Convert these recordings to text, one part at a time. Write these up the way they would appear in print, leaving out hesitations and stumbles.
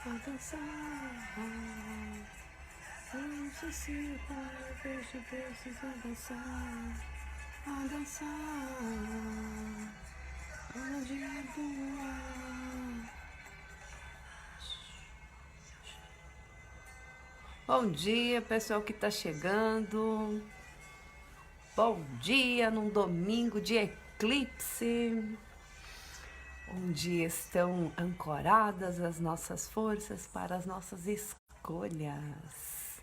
a dançar. Eu necessito, eu preciso dançar. A dançar. Todo dia do ar. Bom dia, pessoal que está chegando. Bom dia num domingo de eclipse, onde estão ancoradas as nossas forças para as nossas escolhas.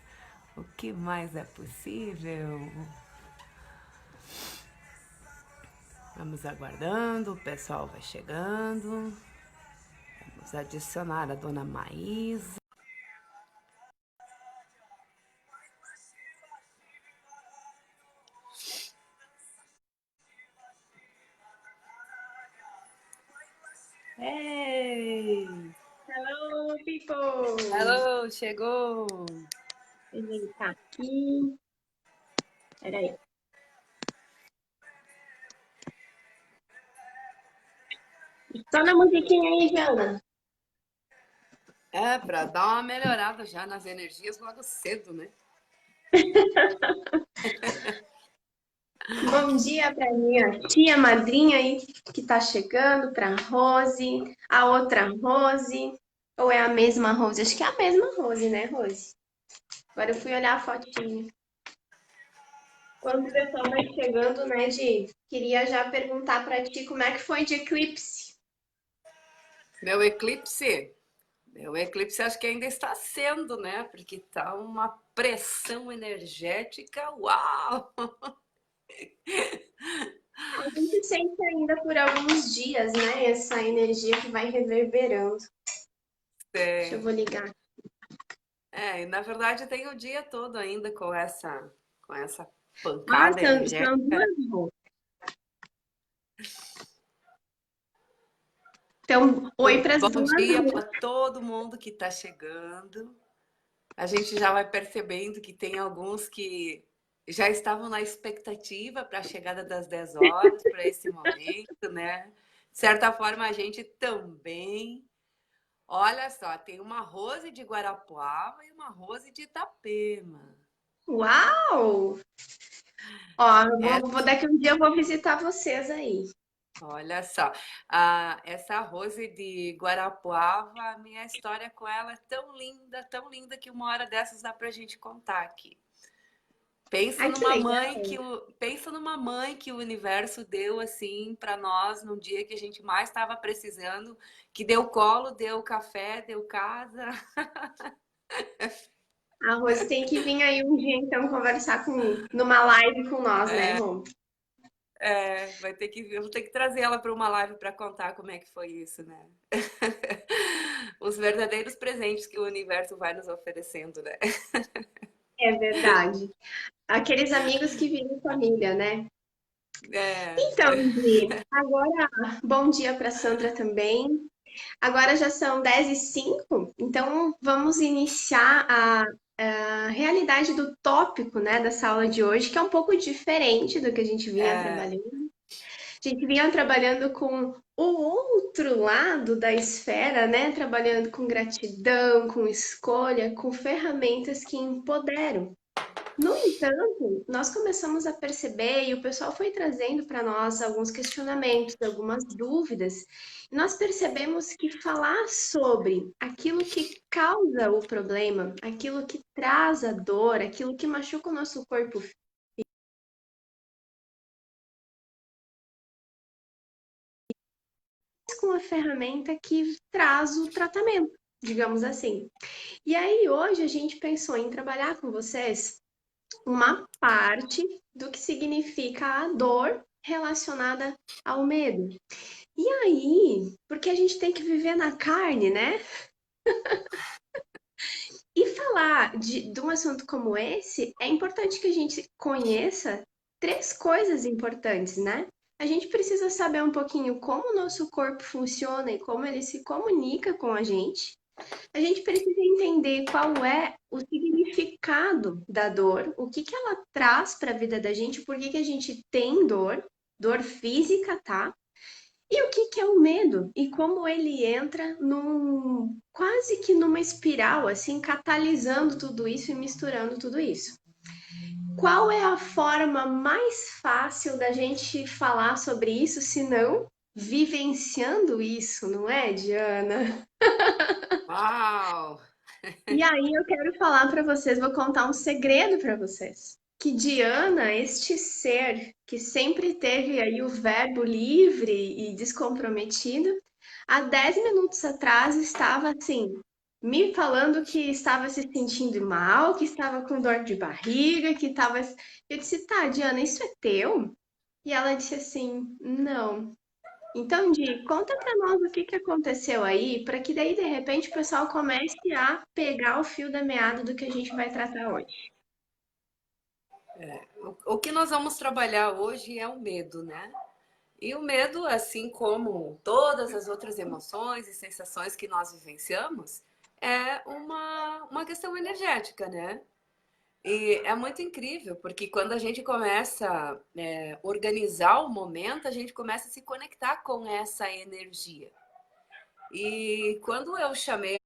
O que mais é possível? Vamos aguardando, o pessoal vai chegando. Vamos adicionar a dona Maísa. Ei! Hello, people! Hello, chegou! Ele tá aqui. Peraí. Só na musiquinha aí, Jana. É, para dar uma melhorada já nas energias logo cedo, né? Bom dia para minha tia madrinha aí que tá chegando, para Rose, a outra Rose. Ou é a mesma Rose? Acho que é a mesma Rose, né, Rose? Agora eu fui olhar a fotinha. Quando o pessoal vai chegando, né, queria já perguntar para ti como é que foi de eclipse. Meu eclipse? Meu eclipse acho que ainda está sendo, né? Porque tá uma pressão energética, uau! A gente sente ainda por alguns dias, né, essa energia que vai reverberando. Deixa eu É, vou ligar. e na verdade tem o dia todo ainda com essa Ah, pancada são energética. duas roupas. Então, oi para as Bom duas dia para roupas. todo mundo que está chegando. A gente já vai percebendo que tem alguns que já estavam na expectativa para a chegada das 10 horas, para esse momento, né? De certa forma, a gente também. Olha só, tem uma Rose de Guarapuava e uma Rose de Itapema. Uau! Ó, É, daqui um dia eu vou visitar vocês aí. olha só, essa Rose de Guarapuava, a minha história com ela é tão linda que uma hora dessas dá pra gente contar aqui. Pensa Ai, que numa mãe legal. pensa numa mãe que o universo deu assim para nós num dia que a gente mais estava precisando, que deu colo, deu café, deu casa. A Rose tem que vir aí um dia, então, conversar numa live com nós, né, Rô? Eu vou ter que trazer ela para uma live para contar como é que foi isso, né? Os verdadeiros presentes que o universo vai nos oferecendo, né? É verdade. Aqueles amigos que viram família, né? É, Então, Gi, agora, bom dia para Sandra também. Agora já são 10h05, então vamos iniciar a realidade do tópico, né, dessa aula de hoje, que é um pouco diferente do que a gente vinha é, trabalhando. A gente vinha trabalhando com o outro lado da esfera, né? Trabalhando com gratidão, com escolha, com ferramentas que empoderam. No entanto, nós começamos a perceber, e o pessoal foi trazendo para nós alguns questionamentos, algumas dúvidas, e nós percebemos que falar sobre aquilo que causa o problema, aquilo que traz a dor, aquilo que machuca o nosso corpo com a ferramenta que traz o tratamento, digamos assim. E aí, hoje, a gente pensou em trabalhar com vocês uma parte do que significa a dor relacionada ao medo. E aí, porque a gente tem que viver na carne, né? E falar de um assunto como esse, é importante que a gente conheça três coisas importantes, né? A gente precisa saber um pouquinho como o nosso corpo funciona e como ele se comunica com a gente. A gente precisa entender qual é o significado da dor, o que que ela traz para a vida da gente, por que que a gente tem dor, dor física, tá? E o que que é o medo? E como ele entra quase que numa espiral, assim, catalisando tudo isso e misturando tudo isso. Qual é a forma mais fácil da gente falar sobre isso, se não vivenciando isso, não é, Diana? Uau! E aí eu quero falar para vocês, vou contar um segredo para vocês. Que Diana, este ser que sempre teve aí o verbo livre e descomprometido, há 10 minutos atrás estava assim, me falando que estava se sentindo mal, que estava com dor de barriga, que estava. Eu disse, tá, Diana, isso é teu? E ela disse assim, não. Então, Di, conta para nós o que que aconteceu aí, para que daí de repente o pessoal comece a pegar o fio da meada do que a gente vai tratar hoje. O que nós vamos trabalhar hoje é o medo, né? E o medo, assim como todas as outras emoções e sensações que nós vivenciamos, é uma questão energética, né? E é muito incrível, porque quando a gente começa a organizar o momento, a gente começa a se conectar com essa energia. E quando eu chamei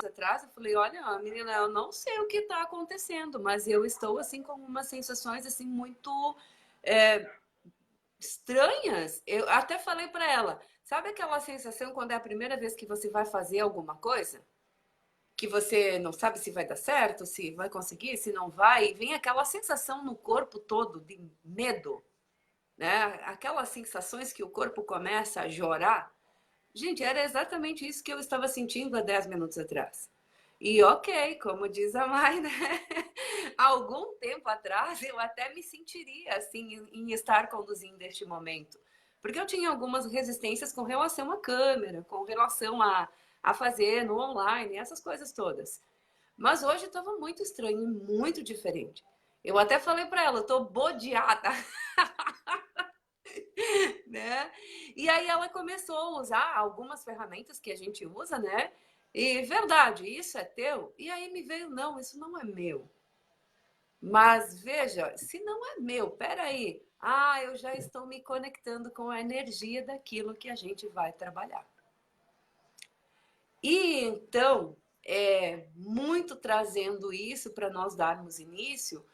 atrás, eu falei, olha, menina, eu não sei o que está acontecendo, mas eu estou assim com umas sensações assim muito é, estranhas. Eu até falei para ela, sabe aquela sensação quando é a primeira vez que você vai fazer alguma coisa? Que você não sabe se vai dar certo, se vai conseguir, se não vai, e vem aquela sensação no corpo todo de medo, né? Aquelas sensações que o corpo começa a chorar. Gente, era exatamente isso que eu estava sentindo há 10 minutos atrás. E ok, como diz a Mai, né? Algum tempo atrás eu até me sentiria assim em estar conduzindo este momento. Porque eu tinha algumas resistências com relação à câmera, com relação a fazer no online, essas coisas todas. Mas hoje estava muito estranho e muito diferente. Eu até falei para ela, eu tô bodeada, né? E aí ela começou a usar algumas ferramentas que a gente usa, né? E verdade, isso é teu? E aí me veio, não, isso não é meu. Mas veja, se não é meu, peraí. Ah, eu já estou me conectando com a energia daquilo que a gente vai trabalhar. E então, muito trazendo isso para nós darmos início,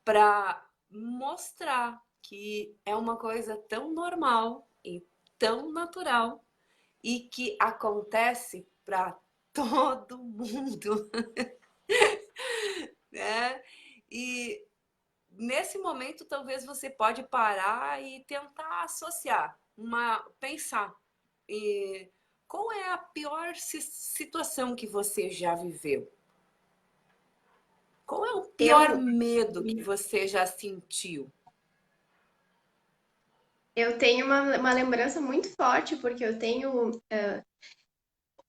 para mostrar que é uma coisa tão normal e tão natural e que acontece para todo mundo, né? E nesse momento talvez você pode parar e tentar associar, pensar e qual é a pior situação que você já viveu? Qual é o pior Eu, medo que você já sentiu? eu tenho uma lembrança muito forte, porque eu tenho.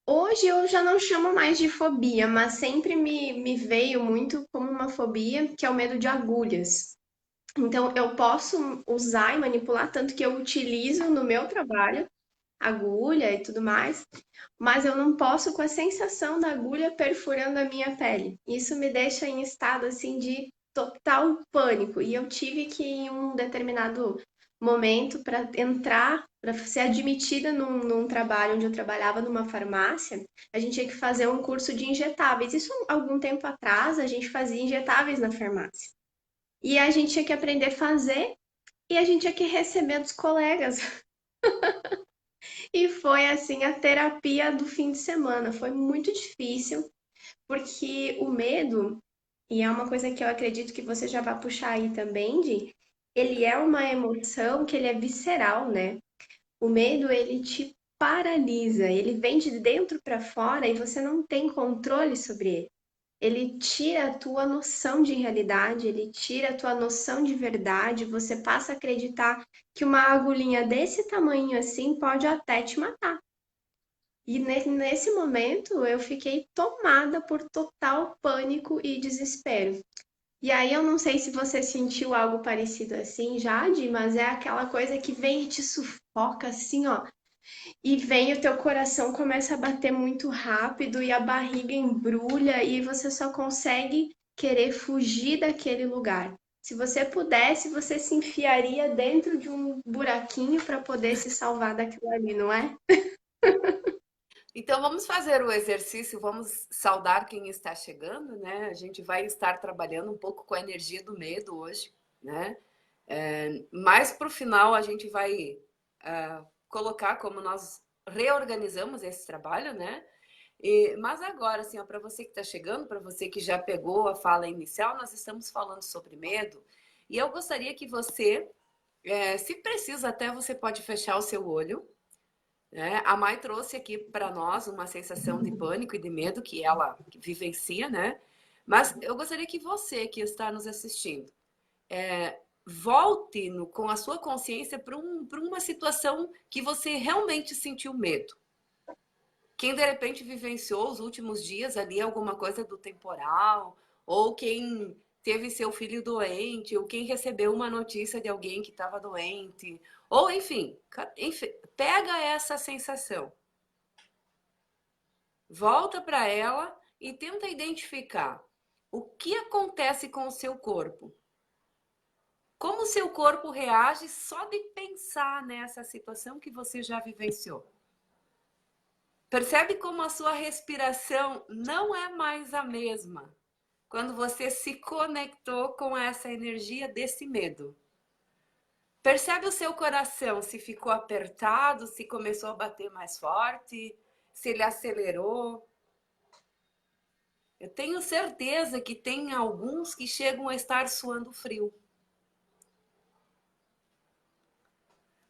Hoje eu já não chamo mais de fobia, mas sempre me veio muito como uma fobia, que é o medo de agulhas. Então, eu posso usar e manipular, tanto que eu utilizo no meu trabalho agulha e tudo mais, mas eu não posso com a sensação da agulha perfurando a minha pele. Isso me deixa em estado assim de total pânico. E eu tive que, em um determinado momento, para entrar, para ser admitida num trabalho onde eu trabalhava numa farmácia, a gente tinha que fazer um curso de injetáveis. Isso algum tempo atrás, a gente fazia injetáveis na farmácia. E a gente tinha que aprender a fazer e a gente tinha que receber dos colegas. E foi assim a terapia do fim de semana. Foi muito difícil, porque o medo, e é uma coisa que eu acredito que você já vai puxar aí também, Di, ele é uma emoção que ele é visceral, né? O medo, ele te paralisa, ele vem de dentro para fora e você não tem controle sobre ele. Ele tira a tua noção de realidade, ele tira a tua noção de verdade, você passa a acreditar que uma agulhinha desse tamanho assim pode até te matar. E nesse momento eu fiquei tomada por total pânico e desespero. E aí eu não sei se você sentiu algo parecido assim, Jade, mas é aquela coisa que vem e te sufoca assim, ó. E vem o teu coração começa a bater muito rápido e a barriga embrulha e você só consegue querer fugir daquele lugar. Se você pudesse, você se enfiaria dentro de um buraquinho para poder se salvar daquilo ali, não é? Então vamos fazer o exercício, vamos saudar quem está chegando, né? A gente vai estar trabalhando um pouco com a energia do medo hoje, né? Mais para o final a gente vai colocar como nós reorganizamos esse trabalho, né? Mas agora, assim, para você que está chegando, para você que já pegou a fala inicial, nós estamos falando sobre medo. E eu gostaria que você, se precisa até, você pode fechar o seu olho, né? A Mai trouxe aqui para nós uma sensação de pânico e de medo que ela vivencia, né? Mas eu gostaria que você que está nos assistindo volte com a sua consciência para uma situação que você realmente sentiu medo. Quem de repente vivenciou os últimos dias ali alguma coisa do temporal, ou quem teve seu filho doente, ou quem recebeu uma notícia de alguém que estava doente, ou enfim, pega essa sensação, volta para ela e tenta identificar o que acontece com o seu corpo. Como o seu corpo reage só de pensar nessa situação que você já vivenciou. Percebe como a sua respiração não é mais a mesma quando você se conectou com essa energia desse medo. Percebe o seu coração, se ficou apertado, se começou a bater mais forte, se ele acelerou. Eu tenho certeza que tem alguns que chegam a estar suando frio.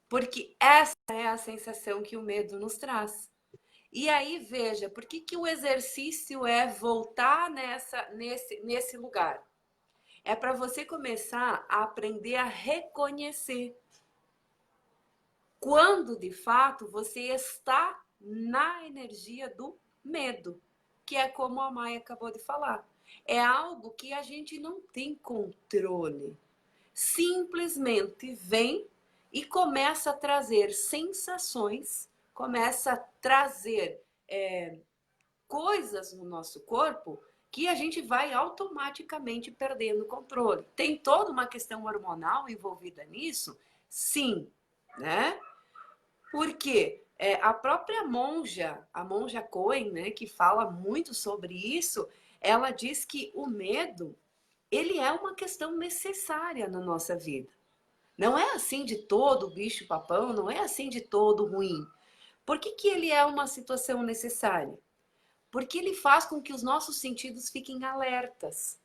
Porque essa é a sensação que o medo nos traz. E aí, veja, por que o exercício é voltar nesse lugar? É para você começar a aprender a reconhecer quando, de fato, você está na energia do medo, que é como a Maia acabou de falar. É algo que a gente não tem controle. Simplesmente vem e começa a trazer sensações, começa a trazer coisas no nosso corpo que a gente vai automaticamente perdendo o controle. Tem toda uma questão hormonal envolvida nisso? Sim, né? Porque a própria monja, a monja Cohen, né, que fala muito sobre isso, ela diz que o medo, ele é uma questão necessária na nossa vida. Não é assim de todo bicho-papão, não é assim de todo ruim. Por que ele é uma situação necessária? Porque ele faz com que os nossos sentidos fiquem alertas.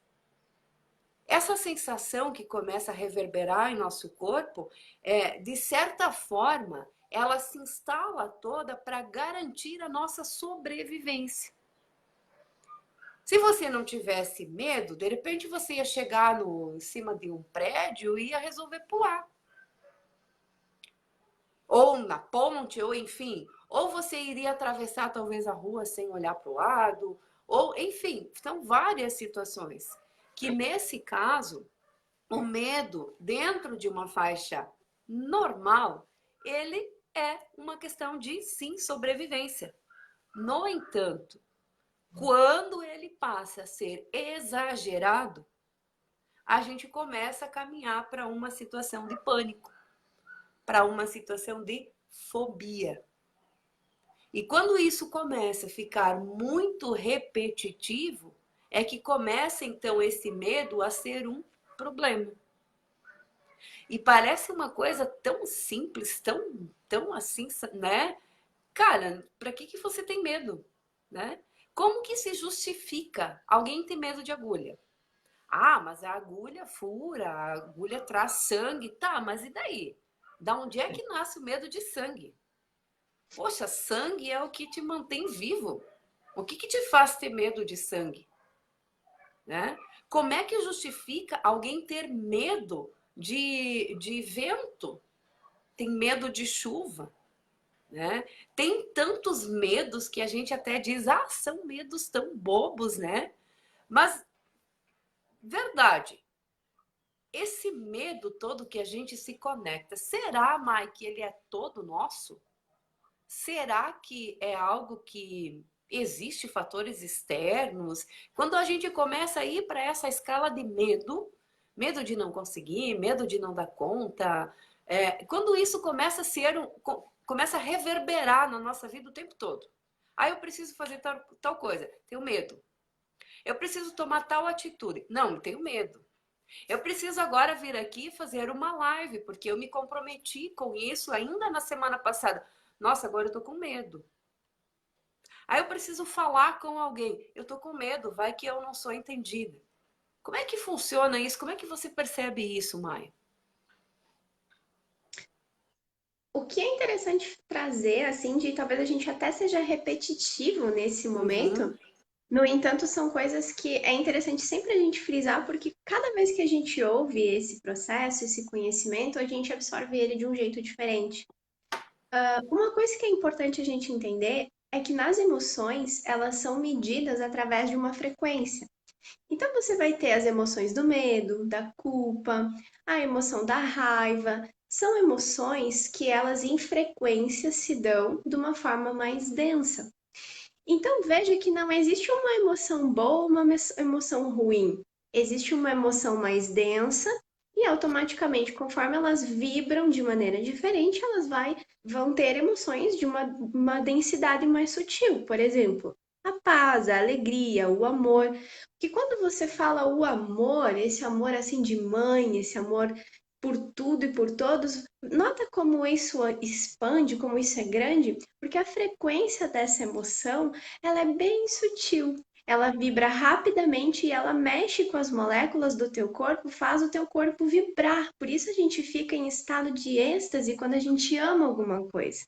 Essa sensação que começa a reverberar em nosso corpo, de certa forma, ela se instala toda para garantir a nossa sobrevivência. Se você não tivesse medo, de repente você ia chegar em cima de um prédio e ia resolver pular. Ou na ponte, ou enfim. Ou você iria atravessar talvez a rua sem olhar para o lado, ou enfim, são várias situações que nesse caso, o medo dentro de uma faixa normal, ele é uma questão de sim sobrevivência. No entanto, quando ele passa a ser exagerado, a gente começa a caminhar para uma situação de pânico, para uma situação de fobia. E quando isso começa a ficar muito repetitivo, é que começa então esse medo a ser um problema. E parece uma coisa tão simples, tão assim, né? Cara, para que você tem medo, né? Como que se justifica alguém ter medo de agulha? Ah, mas a agulha fura, a agulha traz sangue. Tá, mas e daí? Da onde é que nasce o medo de sangue? Poxa, sangue é o que te mantém vivo. O que te faz ter medo de sangue? Né? Como é que justifica alguém ter medo de vento? Tem medo de chuva? Né? Tem tantos medos que a gente até diz, são medos tão bobos, né? Mas, verdade, esse medo todo que a gente se conecta, será, Mai, que ele é todo nosso? Será que é algo que existe fatores externos? Quando a gente começa a ir para essa escala de medo, Medo de não conseguir, medo de não dar conta. Quando isso começa a ser começa a reverberar na nossa vida o tempo todo. Eu preciso fazer tal coisa, tenho medo. Eu preciso tomar tal atitude. Não, tenho medo. Eu preciso agora vir aqui fazer uma live, porque eu me comprometi com isso ainda na semana passada. Nossa, agora eu tô com medo. Eu preciso falar com alguém. Eu tô com medo, vai que eu não sou entendida. Como é que funciona isso? Como é que você percebe isso, Maia? O que é interessante trazer, assim, de talvez a gente até seja repetitivo nesse Uhum. momento, no entanto, são coisas que é interessante sempre a gente frisar, porque cada vez que a gente ouve esse processo, esse conhecimento, a gente absorve ele de um jeito diferente. Uma coisa que é importante a gente entender é que nas emoções, elas são medidas através de uma frequência. Então você vai ter as emoções do medo, da culpa, a emoção da raiva. São emoções que elas em frequência se dão de uma forma mais densa. Então veja que não existe uma emoção boa ou uma emoção ruim. Existe uma emoção mais densa e automaticamente, conforme elas vibram de maneira diferente, vão ter emoções de uma densidade mais sutil. Por exemplo, a paz, a alegria, o amor. Que quando você fala o amor, esse amor assim de mãe, esse amor por tudo e por todos, nota como isso expande, como isso é grande, porque a frequência dessa emoção ela é bem sutil. Ela vibra rapidamente e ela mexe com as moléculas do teu corpo, faz o teu corpo vibrar. Por isso a gente fica em estado de êxtase quando a gente ama alguma coisa.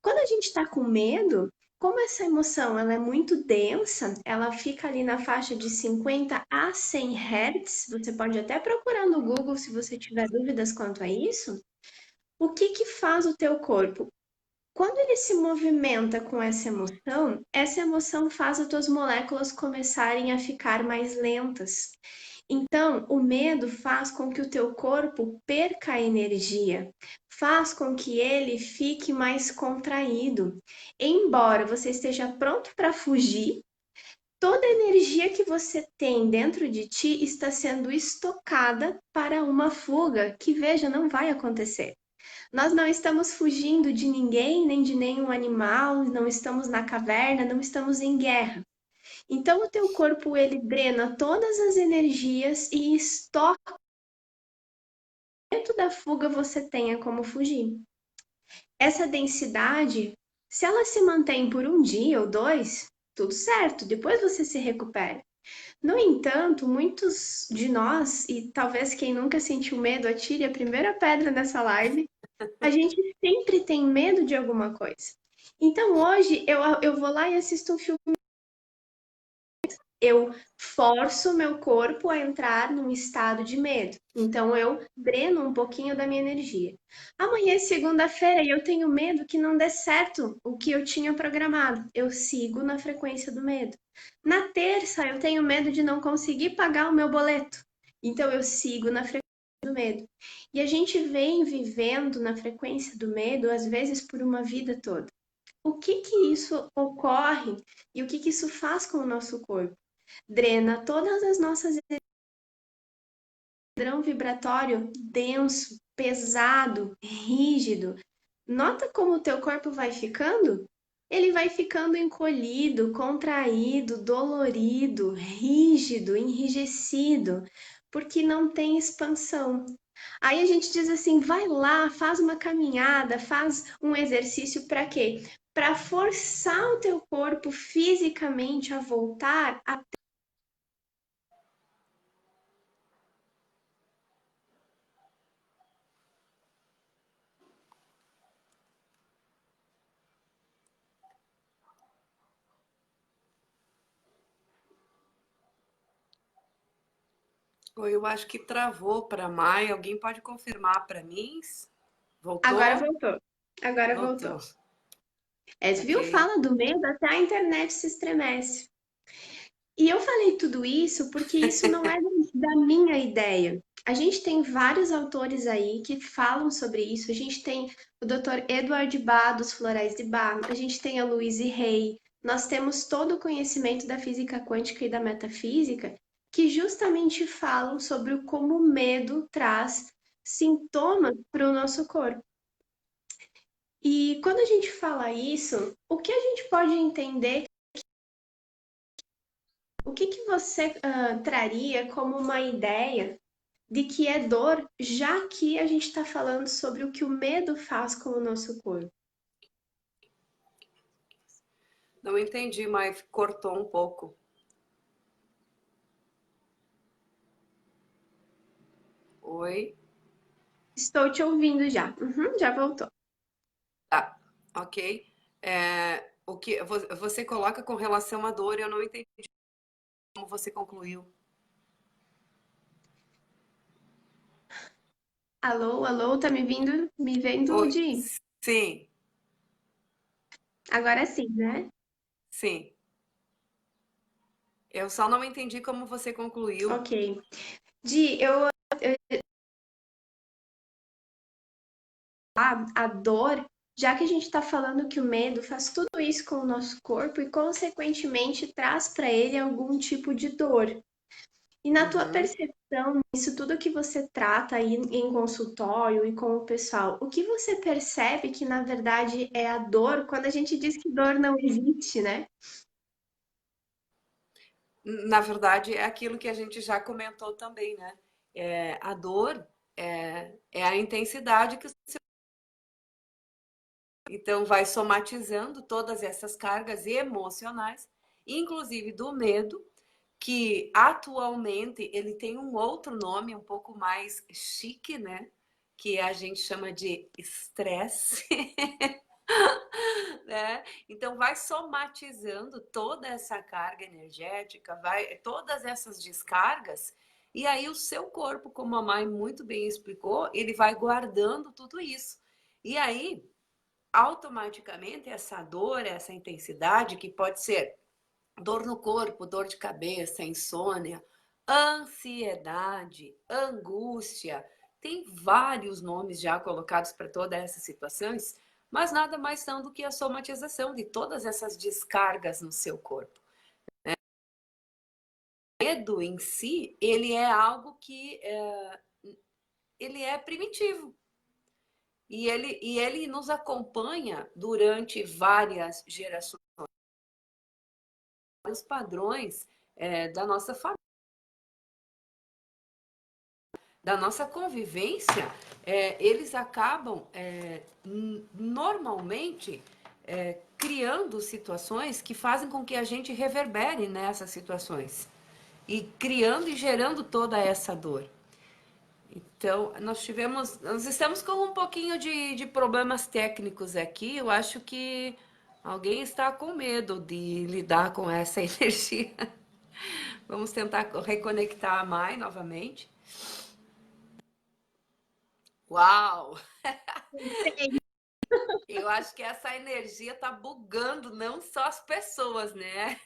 Quando a gente está com medo, como essa emoção ela é muito densa, ela fica ali na faixa de 50 a 100 Hz. Você pode até procurar no Google se você tiver dúvidas quanto a isso. O que que faz o teu corpo? Quando ele se movimenta com essa emoção faz as tuas moléculas começarem a ficar mais lentas. Então, o medo faz com que o teu corpo perca a energia, faz com que ele fique mais contraído. Embora você esteja pronto para fugir, toda a energia que você tem dentro de ti está sendo estocada para uma fuga que, veja, não vai acontecer. Nós não estamos fugindo de ninguém, nem de nenhum animal, não estamos na caverna, não estamos em guerra. Então o teu corpo ele drena todas as energias e estoca dentro da fuga você tenha como fugir. Essa densidade, se ela se mantém por um dia ou dois, tudo certo, depois você se recupera. No entanto, muitos de nós, e talvez quem nunca sentiu medo, atire a primeira pedra nessa live, a gente sempre tem medo de alguma coisa. Então hoje eu vou lá e assisto um filme. Eu forço o meu corpo a entrar num estado de medo. Então eu dreno um pouquinho da minha energia. Amanhã é segunda-feira e eu tenho medo que não dê certo o que eu tinha programado. Eu sigo na frequência do medo. Na terça eu tenho medo de não conseguir pagar o meu boleto. Então eu sigo na frequência do medo. E a gente vem vivendo na frequência do medo, às vezes por uma vida toda. O que que isso ocorre e o que que isso faz com o nosso corpo? Drena todas as nossas padrão vibratório denso, pesado, rígido. Nota como o teu corpo vai ficando? Ele vai ficando encolhido, contraído, dolorido, rígido, enrijecido, porque não tem expansão. Aí a gente diz assim: vai lá, faz uma caminhada, faz um exercício para quê? Para forçar o teu corpo fisicamente a voltar a. Eu acho que travou para Maia. Alguém pode confirmar para mim? Agora Voltou? voltou. Agora voltou. Voltou. Viu? Ok. Fala do medo, até a internet se estremece. E eu falei tudo isso porque isso não é da minha ideia. A gente tem vários autores aí que falam sobre isso. A gente tem o Dr. Edward Bach, dos Florais de Bach. A gente tem a Louise Hay. Nós temos todo o conhecimento da física quântica e da metafísica que justamente falam sobre como o medo traz sintomas para o nosso corpo. E quando a gente fala isso, o que a gente pode entender, o que você traria como uma ideia de que é dor, já que a gente está falando sobre o que o medo faz com o nosso corpo? Não entendi, mas cortou um pouco. Oi? Estou te ouvindo já. Uhum, já voltou. Tá, ok. O que você coloca com relação à dor, eu não entendi como você concluiu. Alô, alô, tá me vindo, me vendo, Oi, Di? sim, Agora sim, né? sim. Eu só não entendi como você concluiu. Ok. Di, a dor, já que a gente está falando que o medo faz tudo isso com o nosso corpo e, consequentemente, traz para ele algum tipo de dor. E na tua Uhum. percepção, isso tudo que você trata aí em consultório e com o pessoal, o que você percebe que na verdade é a dor quando a gente diz que dor não existe, né? Na verdade, é aquilo que a gente já comentou também, né? A dor é a intensidade que então vai somatizando todas essas cargas emocionais, inclusive do medo, que atualmente ele tem um outro nome um pouco mais chique, né? Que a gente chama de estresse, né? Então vai somatizando toda essa carga energética, vai todas essas descargas, e aí o seu corpo, como a mãe muito bem explicou, ele vai guardando tudo isso. E aí, automaticamente, essa dor, essa intensidade, que pode ser dor no corpo, dor de cabeça, insônia, ansiedade, angústia. Tem vários nomes já colocados para todas essas situações, mas nada mais são do que a somatização de todas essas descargas no seu corpo. O medo em si, ele é algo que ele é primitivo. E ele nos acompanha durante várias gerações. Os padrões da nossa família, da nossa convivência, eles acabam normalmente criando situações que fazem com que a gente reverbere nessas situações e criando e gerando toda essa dor. Então, nós estamos com um pouquinho de problemas técnicos aqui. Eu acho que alguém está com medo de lidar com essa energia. Vamos tentar reconectar a Mai novamente. Uau! Eu acho que essa energia tá bugando não só as pessoas, né?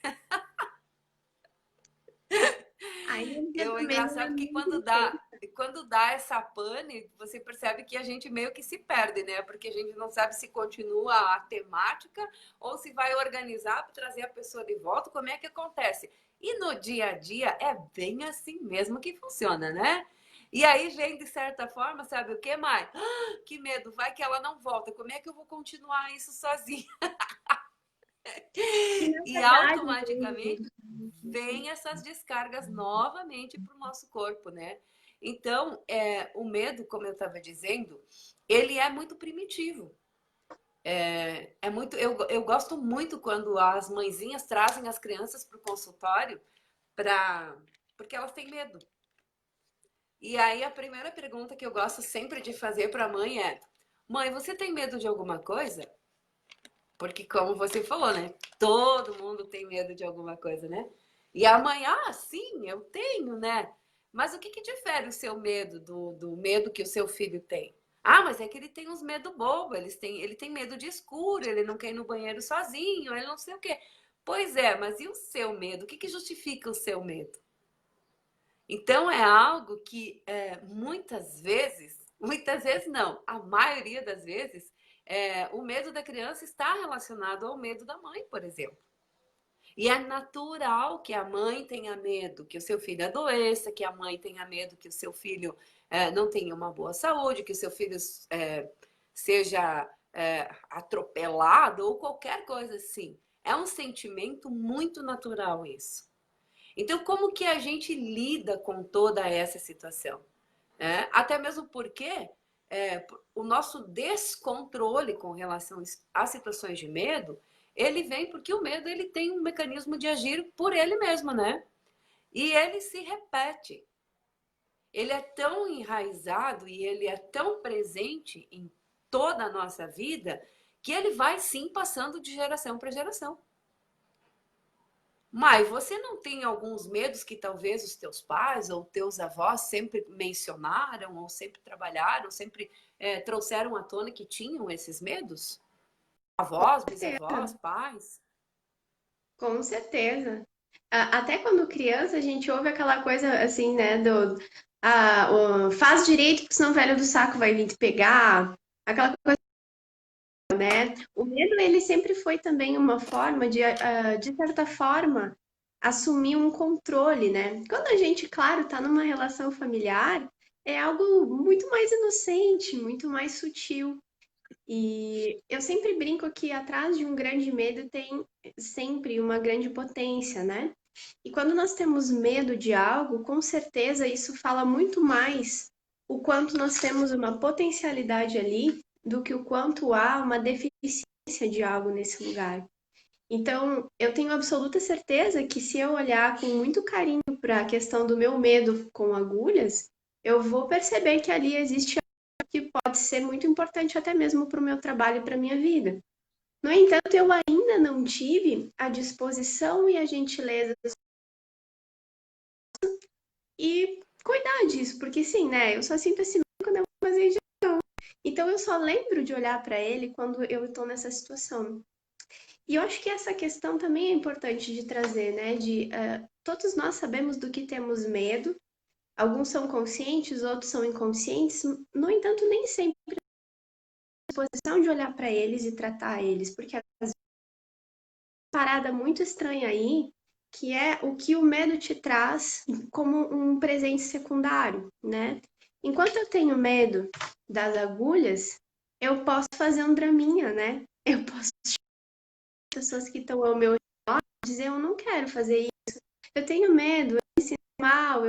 A energia É do medo é engraçado que muito quando dá essa pane, você percebe que a gente meio que se perde, né? Porque a gente não sabe se continua a temática ou se vai organizar para trazer a pessoa de volta, como é que acontece. E no dia a dia é bem assim mesmo que funciona, né? E aí vem, de certa forma, sabe o que mais? Ah, que medo, vai que ela não volta. Como é que eu vou continuar isso sozinha? que, na E verdade, automaticamente vem essas descargas novamente para o nosso corpo, né? Então, o medo, como eu estava dizendo, ele é muito primitivo. Eu gosto muito quando as mãezinhas trazem as crianças para o consultório porque elas têm medo. E aí a primeira pergunta que eu gosto sempre de fazer para a mãe é: Mãe, você tem medo de alguma coisa? Porque, como você falou, né? Todo mundo tem medo de alguma coisa, né? E amanhã, sim, eu tenho, né? Mas o que que difere o seu medo do medo que o seu filho tem? Ah, mas é que ele tem uns medo bobo, ele tem medo de escuro, ele não quer ir no banheiro sozinho, ele não sei o quê. Pois é, mas e o seu medo? O que que justifica o seu medo? Então é algo que muitas vezes não, a maioria das vezes, o medo da criança está relacionado ao medo da mãe, por exemplo. E é natural que a mãe tenha medo que o seu filho adoeça, que a mãe tenha medo que o seu filho não tenha uma boa saúde, que o seu filho seja atropelado ou qualquer coisa assim. É um sentimento muito natural isso. Então, como que a gente lida com toda essa situação? Até mesmo porque o nosso descontrole com relação a situações de medo, ele vem porque o medo ele tem um mecanismo de agir por ele mesmo, né? E ele se repete. Ele é tão enraizado e ele é tão presente em toda a nossa vida que ele vai sim passando de geração para geração. Mas você não tem alguns medos que talvez os teus pais ou teus avós sempre mencionaram, ou sempre trabalharam, sempre trouxeram à tona que tinham esses medos? Avós, bisavós, pais? Com certeza. Até quando criança, a gente ouve aquela coisa assim, né, faz direito, porque senão o velho do saco vai vir te pegar. Aquela coisa, né? O medo, ele sempre foi também uma forma de certa forma, assumir um controle, né? Quando a gente, claro, tá numa relação familiar, é algo muito mais inocente, muito mais sutil. E eu sempre brinco que atrás de um grande medo tem sempre uma grande potência, né? E quando nós temos medo de algo, com certeza isso fala muito mais o quanto nós temos uma potencialidade ali do que o quanto há uma deficiência de algo nesse lugar. Então, eu tenho absoluta certeza que se eu olhar com muito carinho para a questão do meu medo com agulhas, eu vou perceber que ali existe algo que pode ser muito importante até mesmo para o meu trabalho e para a minha vida. No entanto, eu ainda não tive a disposição e a gentileza e cuidar disso, porque sim, né? Eu só sinto esse medo quando eu vou fazer gestão. Então, eu só lembro de olhar para ele quando eu estou nessa situação. E eu acho que essa questão também é importante de trazer, né? Todos nós sabemos do que temos medo, alguns são conscientes, outros são inconscientes, no entanto, nem sempre a disposição de olhar para eles e tratar eles, porque às vezes é uma parada muito estranha aí, que é o que o medo te traz como um presente secundário, né? Enquanto eu tenho medo das agulhas, eu posso fazer um draminha, né? Eu posso pessoas que estão ao meu dizer eu não quero fazer isso, eu tenho medo, eu me sinto mal,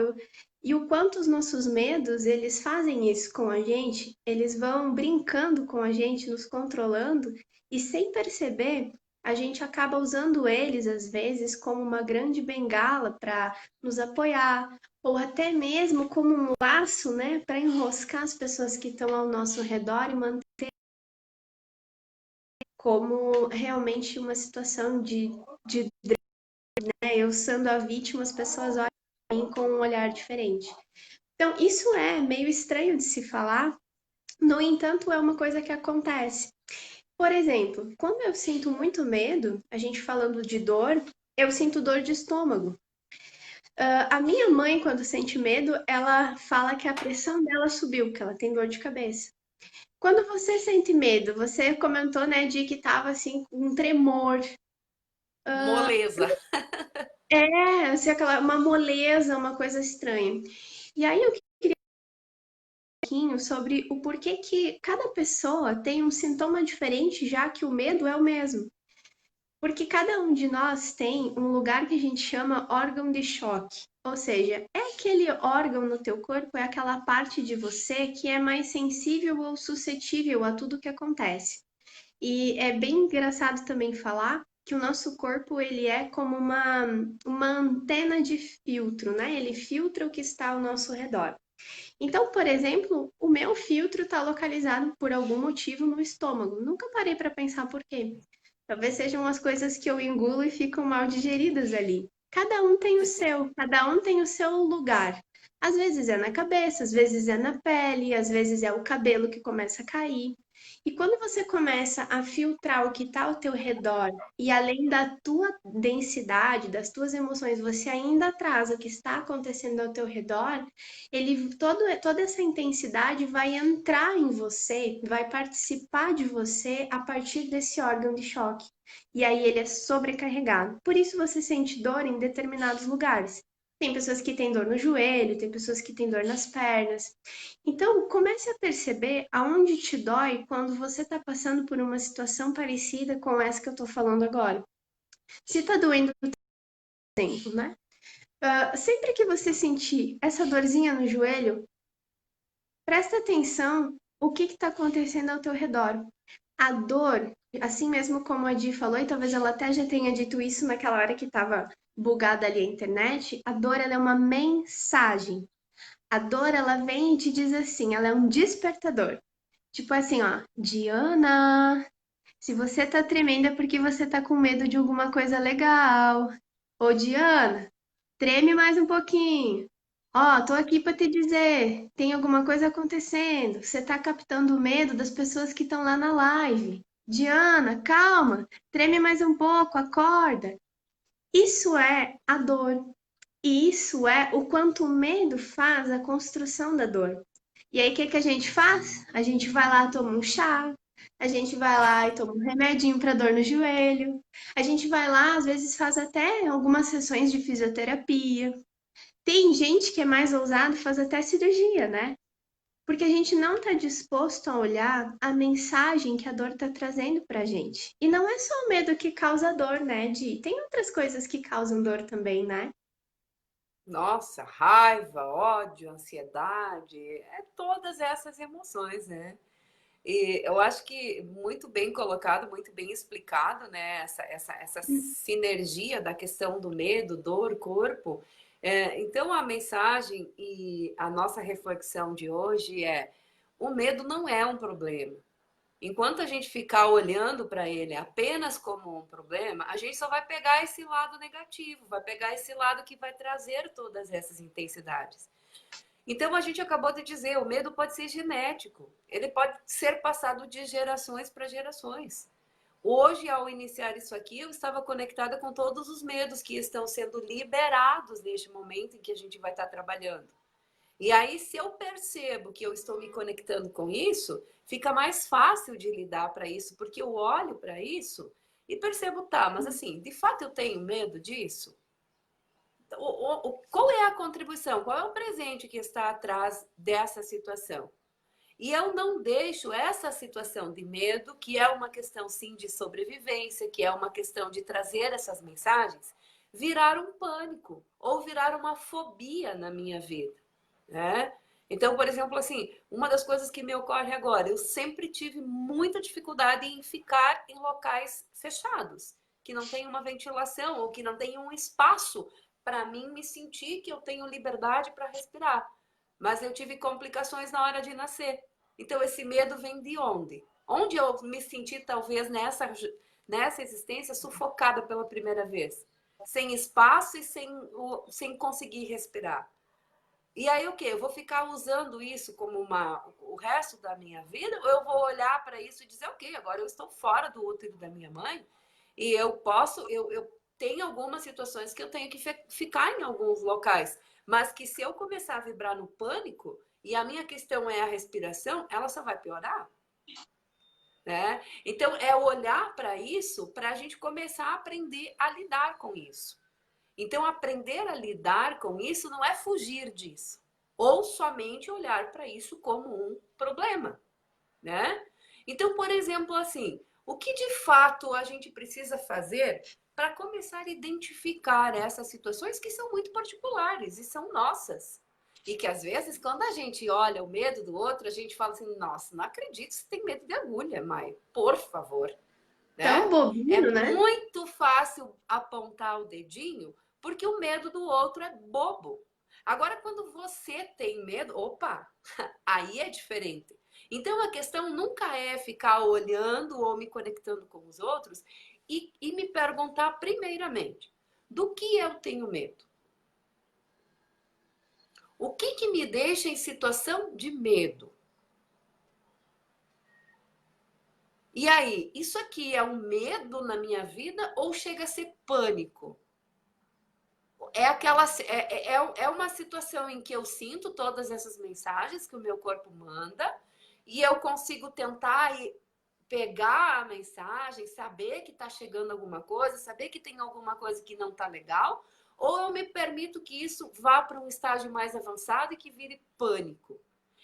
e o quanto os nossos medos, eles fazem isso com a gente, eles vão brincando com a gente, nos controlando, e sem perceber, a gente acaba usando eles, às vezes, como uma grande bengala para nos apoiar, ou até mesmo como um laço, né, para enroscar as pessoas que estão ao nosso redor e manter como realmente uma situação de né? Eu sendo a vítima, as pessoas olham para mim com um olhar diferente. Então, isso é meio estranho de se falar, no entanto, é uma coisa que acontece. Por exemplo, quando eu sinto muito medo, a gente falando de dor, eu sinto dor de estômago. A minha mãe, quando sente medo, ela fala que a pressão dela subiu, que ela tem dor de cabeça. Quando você sente medo, você comentou, né, de que tava assim com um tremor. Moleza. Assim, uma moleza, uma coisa estranha. E aí eu queria um pouquinho sobre o porquê que cada pessoa tem um sintoma diferente, já que o medo é o mesmo. Porque cada um de nós tem um lugar que a gente chama órgão de choque. Ou seja, é aquele órgão no teu corpo, é aquela parte de você que é mais sensível ou suscetível a tudo que acontece. E é bem engraçado também falar que o nosso corpo ele é como uma antena de filtro, né? Ele filtra o que está ao nosso redor. Então, por exemplo, o meu filtro está localizado por algum motivo no estômago. Nunca parei para pensar por quê. Talvez sejam as coisas que eu engulo e ficam mal digeridas ali. Cada um tem o seu, cada um tem o seu lugar. Às vezes é na cabeça, às vezes é na pele, às vezes é o cabelo que começa a cair. E quando você começa a filtrar o que está ao teu redor e além da tua densidade, das tuas emoções, você ainda traz o que está acontecendo ao teu redor, toda essa intensidade vai entrar em você, vai participar de você a partir desse órgão de choque. E aí ele é sobrecarregado. Por isso você sente dor em determinados lugares. Tem pessoas que têm dor no joelho, tem pessoas que têm dor nas pernas. Então, comece a perceber aonde te dói quando você está passando por uma situação parecida com essa que eu estou falando agora. Se está doendo o tempo, né? Sempre que você sentir essa dorzinha no joelho, presta atenção o que está acontecendo ao teu redor. A dor, assim mesmo como a Di falou, e talvez ela até já tenha dito isso naquela hora que estava bugada ali a internet, a dor ela é uma mensagem. A dor, ela vem e te diz assim, ela é um despertador. Tipo assim, ó, Diana, se você tá tremendo é porque você tá com medo de alguma coisa legal. Ô, Diana, treme mais um pouquinho. Ó, tô aqui pra te dizer, tem alguma coisa acontecendo. Você tá captando o medo das pessoas que estão lá na live. Diana, calma, treme mais um pouco, acorda. Isso é a dor. E isso é o quanto o medo faz a construção da dor. E aí, o que que a gente faz? A gente vai lá, toma um chá, a gente vai lá e toma um remedinho para dor no joelho, a gente vai lá, às vezes faz até algumas sessões de fisioterapia. Tem gente que é mais ousado e faz até cirurgia, né? Porque a gente não está disposto a olhar a mensagem que a dor está trazendo para a gente. E não é só o medo que causa dor, né, Di? Tem outras coisas que causam dor também, né? Nossa, raiva, ódio, ansiedade, todas essas emoções, né? E eu acho que muito bem colocado, muito bem explicado, né? Essa sinergia da questão do medo, dor, corpo. Então, a mensagem e a nossa reflexão de hoje é: o medo não é um problema. Enquanto a gente ficar olhando para ele apenas como um problema, a gente só vai pegar esse lado negativo, vai pegar esse lado que vai trazer todas essas intensidades. Então, a gente acabou de dizer, o medo pode ser genético, ele pode ser passado de gerações para gerações. Hoje, ao iniciar isso aqui, eu estava conectada com todos os medos que estão sendo liberados neste momento em que a gente vai estar trabalhando. E aí, se eu percebo que eu estou me conectando com isso, fica mais fácil de lidar para isso, porque eu olho para isso e percebo, tá, mas assim, de fato eu tenho medo disso? Qual é a contribuição? Qual é o presente que está atrás dessa situação? E eu não deixo essa situação de medo, que é uma questão sim de sobrevivência, que é uma questão de trazer essas mensagens, virar um pânico ou virar uma fobia na minha vida, né? Então, por exemplo, assim, uma das coisas que me ocorre agora, eu sempre tive muita dificuldade em ficar em locais fechados, que não tem uma ventilação ou que não tem um espaço para mim me sentir que eu tenho liberdade para respirar. Mas eu tive complicações na hora de nascer. Então, esse medo vem de onde? Onde eu me senti, talvez, nessa existência, sufocada pela primeira vez? Sem espaço e sem conseguir respirar. E aí o quê? Eu vou ficar usando isso como o resto da minha vida? Ou eu vou olhar para isso e dizer, ok, agora eu estou fora do útero da minha mãe e eu tenho algumas situações que eu tenho que ficar em alguns locais, mas que se eu começar a vibrar no pânico e a minha questão é a respiração, ela só vai piorar, né? Então é olhar para isso para a gente começar a aprender a lidar com isso. Então, aprender a lidar com isso não é fugir disso, ou somente olhar para isso como um problema, né? Então, por exemplo, assim, o que de fato a gente precisa fazer para começar a identificar essas situações que são muito particulares e são nossas? E que às vezes, quando a gente olha o medo do outro, a gente fala assim: nossa, não acredito que você tem medo de agulha, Mai, por favor, Tão né? É bobinho, né? muito fácil apontar o dedinho porque o medo do outro é bobo. Agora, quando você tem medo, opa, aí é diferente. Então, a questão nunca é ficar olhando ou me conectando com os outros e me perguntar, primeiramente, do que eu tenho medo? O que me deixa em situação de medo? E aí, isso aqui é um medo na minha vida ou chega a ser pânico? É uma situação em que eu sinto todas essas mensagens que o meu corpo manda e eu consigo tentar pegar a mensagem, saber que está chegando alguma coisa, saber que tem alguma coisa que não está legal, ou eu me permito que isso vá para um estágio mais avançado e que vire pânico.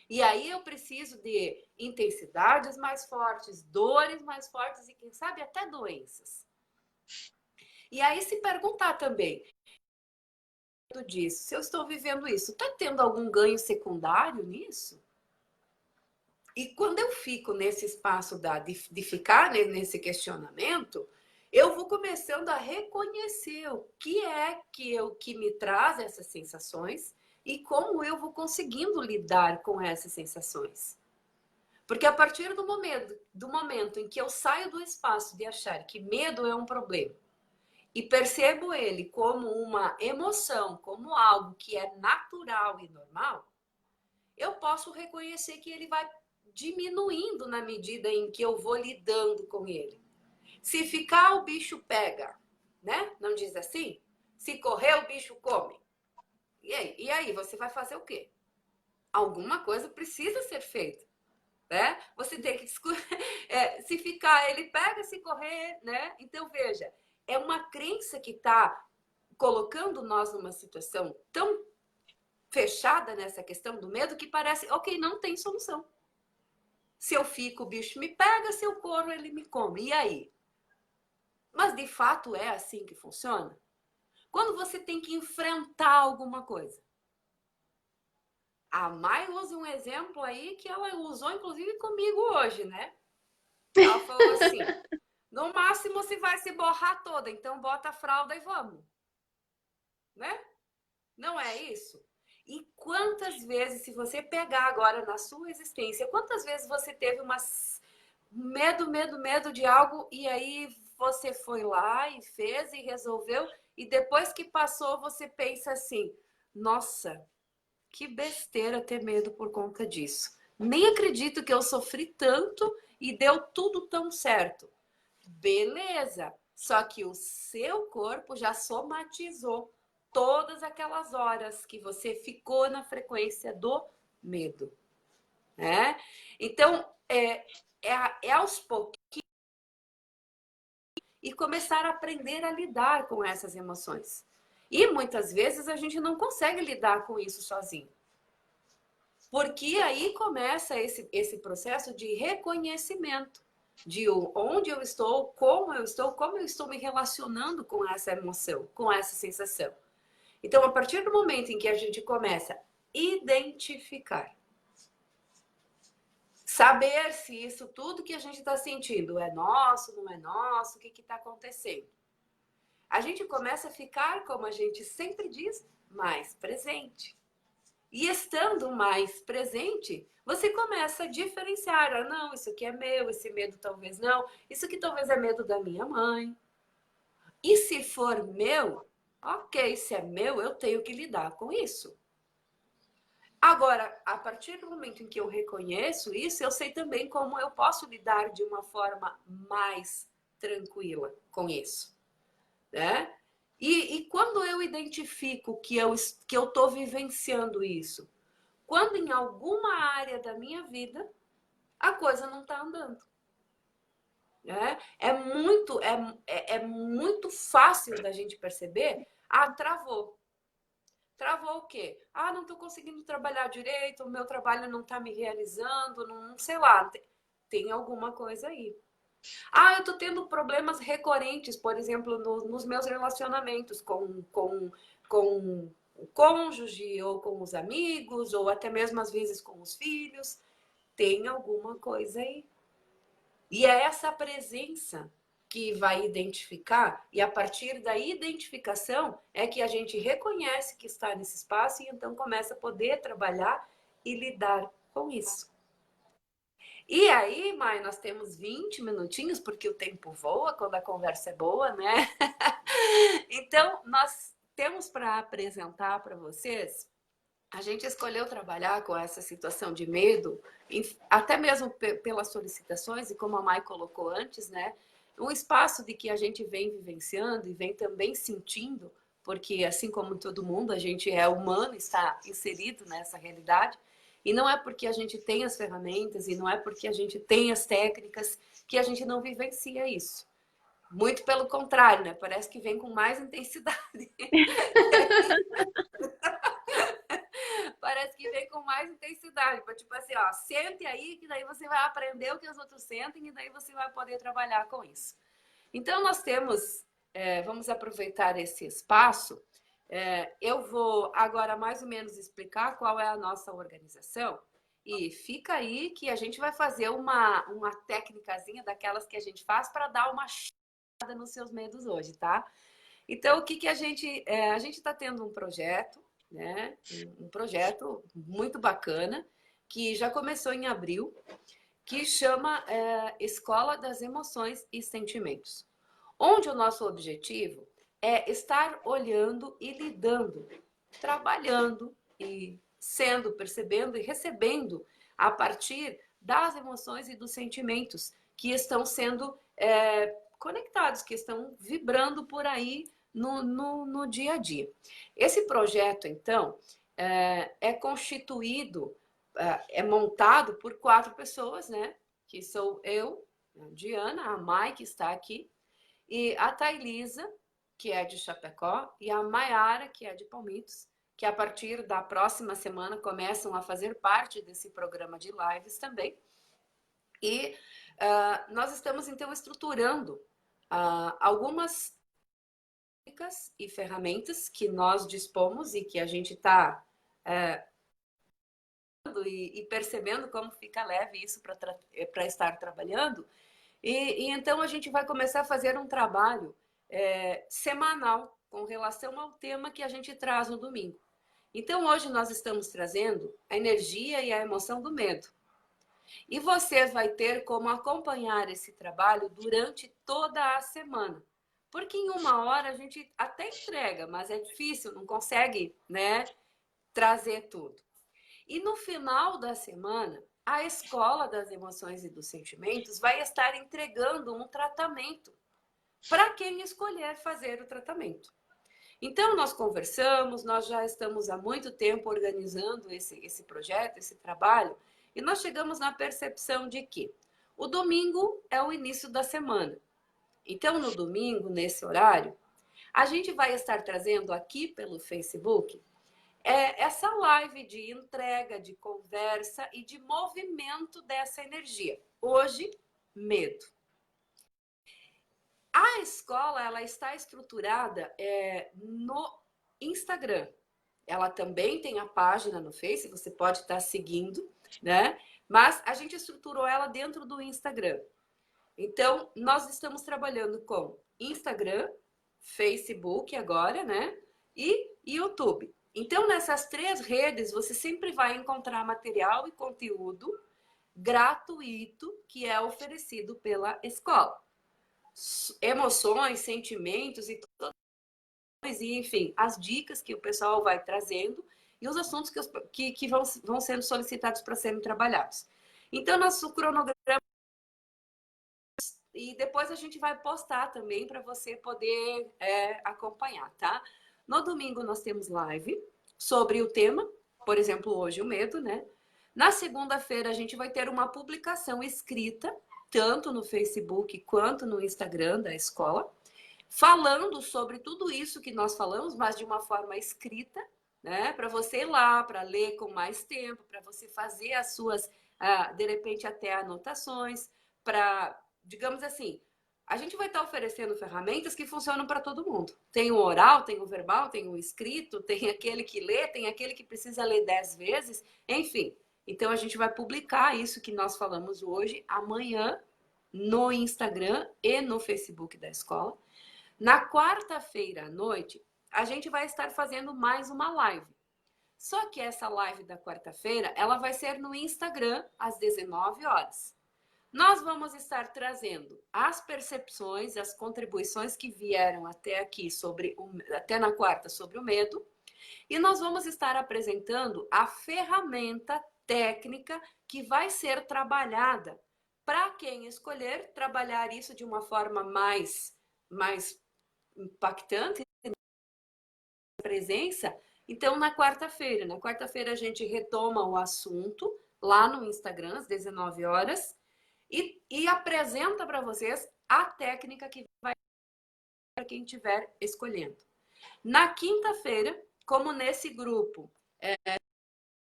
E aí eu preciso de intensidades mais fortes, dores mais fortes e quem sabe até doenças. E aí se perguntar também, disso, se eu estou vivendo isso, está tendo algum ganho secundário nisso? E quando eu fico nesse espaço de ficar nesse questionamento, eu vou começando a reconhecer o que é que me traz essas sensações e como eu vou conseguindo lidar com essas sensações. Porque a partir do momento em que eu saio do espaço de achar que medo é um problema e percebo ele como uma emoção, como algo que é natural e normal, eu posso reconhecer que ele vai diminuindo na medida em que eu vou lidando com ele. Se ficar, o bicho pega, né? Não diz assim? Se correr, o bicho come. E aí, você vai fazer o quê? Alguma coisa precisa ser feita, né? Você tem que se ficar, ele pega, se correr, né? Então veja, é uma crença que está colocando nós numa situação tão fechada nessa questão do medo que parece, ok, não tem solução. Se eu fico, o bicho me pega, se eu corro, ele me come. E aí? Mas de fato é assim que funciona? Quando você tem que enfrentar alguma coisa. A Mai usa um exemplo aí que ela usou, inclusive, comigo hoje, né? Ela falou assim, no máximo você vai se borrar toda, então bota a fralda e vamos. Né? Não é isso? E quantas vezes, se você pegar agora na sua existência, quantas vezes você teve medo de algo e aí você foi lá e fez e resolveu e depois que passou você pensa assim, nossa, que besteira ter medo por conta disso. Nem acredito que eu sofri tanto e deu tudo tão certo. Beleza, só que o seu corpo já somatizou todas aquelas horas que você ficou na frequência do medo, né? Então, é aos poucos e começar a aprender a lidar com essas emoções. E muitas vezes a gente não consegue lidar com isso sozinho. Porque aí começa esse processo de reconhecimento de onde eu estou, como eu estou me relacionando com essa emoção, com essa sensação. Então, a partir do momento em que a gente começa a identificar, saber se isso tudo que a gente está sentindo é nosso, não é nosso, o que está acontecendo. A gente começa a ficar, como a gente sempre diz, mais presente. E estando mais presente, você começa a diferenciar. Ah, não, isso aqui é meu, esse medo talvez não. Isso aqui talvez é medo da minha mãe. E se for meu, ok, se é meu, eu tenho que lidar com isso. Agora, a partir do momento em que eu reconheço isso, eu sei também como eu posso lidar de uma forma mais tranquila com isso, né? E quando eu identifico que eu estou vivenciando isso, quando em alguma área da minha vida a coisa não está andando. Né? É muito fácil da gente perceber, travou. Travou o quê? Não estou conseguindo trabalhar direito, o meu trabalho não está me realizando, não sei lá, tem alguma coisa aí. Eu estou tendo problemas recorrentes, por exemplo, nos meus relacionamentos com o cônjuge, ou com os amigos, ou até mesmo às vezes com os filhos. Tem alguma coisa aí. E é essa presença que vai identificar, e a partir da identificação é que a gente reconhece que está nesse espaço e então começa a poder trabalhar e lidar com isso. E aí, Mai, nós temos 20 minutinhos, porque o tempo voa quando a conversa é boa, né? Então, nós temos para apresentar para vocês a gente escolheu trabalhar com essa situação de medo, até mesmo pelas solicitações, e como a Mai colocou antes, né? Um espaço de que a gente vem vivenciando e vem também sentindo, porque assim como todo mundo, a gente é humano, está inserido nessa realidade, e não é porque a gente tem as ferramentas e não é porque a gente tem as técnicas que a gente não vivencia isso. Muito pelo contrário, né? Parece que vem com mais intensidade. Parece que vem com mais intensidade. Tipo assim, ó, sente aí, que daí você vai aprender o que os outros sentem e daí você vai poder trabalhar com isso. Então, nós temos, vamos aproveitar esse espaço. Eu vou agora mais ou menos explicar qual é a nossa organização. E fica aí que a gente vai fazer uma técnicazinha daquelas que a gente faz para dar uma chada nos seus medos hoje, tá? Então, o que a gente... a gente está tendo um projeto, né? Um projeto muito bacana, que já começou em abril, que chama Escola das Emoções e Sentimentos. Onde o nosso objetivo é estar olhando e lidando, trabalhando e sendo, percebendo e recebendo a partir das emoções e dos sentimentos que estão sendo conectados, que estão vibrando por aí no dia a dia. Esse projeto, então, é constituído, é montado por 4 pessoas, né? Que sou eu, a Diana, a Mai, que está aqui, e a Thailisa, que é de Chapecó, e a Maiara, que é de Palmitos, que a partir da próxima semana começam a fazer parte desse programa de lives também. E nós estamos, então, estruturando algumas técnicas e ferramentas que nós dispomos e que a gente está e percebendo como fica leve isso para estar trabalhando. E então a gente vai começar a fazer um trabalho semanal com relação ao tema que a gente traz no domingo. Então hoje nós estamos trazendo a energia e a emoção do medo. E você vai ter como acompanhar esse trabalho durante toda a semana. Porque em uma hora a gente até entrega, mas é difícil, não consegue, né, trazer tudo. E no final da semana, a Escola das Emoções e dos Sentimentos vai estar entregando um tratamento para quem escolher fazer o tratamento. Então, nós conversamos, nós já estamos há muito tempo organizando esse projeto, esse trabalho, e nós chegamos na percepção de que o domingo é o início da semana. Então, no domingo, nesse horário, a gente vai estar trazendo aqui pelo Facebook essa live de entrega, de conversa e de movimento dessa energia. Hoje, medo. A escola ela está estruturada no Instagram. Ela também tem a página no Face, você pode estar seguindo, né? Mas a gente estruturou ela dentro do Instagram. Então, nós estamos trabalhando com Instagram, Facebook agora, né? E YouTube. Então, nessas 3 redes, você sempre vai encontrar material e conteúdo gratuito que é oferecido pela escola. Emoções, sentimentos e enfim, as dicas que o pessoal vai trazendo e os assuntos que vão sendo solicitados para serem trabalhados. Então, nosso cronograma, e depois a gente vai postar também para você poder acompanhar, tá? No domingo nós temos live sobre o tema, por exemplo, hoje o medo, né? Na segunda-feira a gente vai ter uma publicação escrita, tanto no Facebook quanto no Instagram da escola, falando sobre tudo isso que nós falamos, mas de uma forma escrita, né? Para você ir lá, para ler com mais tempo, para você fazer as suas, de repente, até anotações, para, digamos assim, a gente vai estar oferecendo ferramentas que funcionam para todo mundo. Tem o oral, tem o verbal, tem o escrito, tem aquele que lê, tem aquele que precisa ler 10 vezes, enfim. Então, a gente vai publicar isso que nós falamos hoje, amanhã, no Instagram e no Facebook da escola. Na quarta-feira à noite, a gente vai estar fazendo mais uma live. Só que essa live da quarta-feira, ela vai ser no Instagram, às 19 horas. Nós vamos estar trazendo as percepções, as contribuições que vieram até aqui, até na quarta, sobre o medo. E nós vamos estar apresentando a ferramenta técnica que vai ser trabalhada para quem escolher trabalhar isso de uma forma mais impactante, presença. Então, na quarta-feira a gente retoma o assunto lá no Instagram, às 19 horas, e apresenta para vocês a técnica que vai para quem estiver escolhendo. Na quinta-feira, como nesse grupo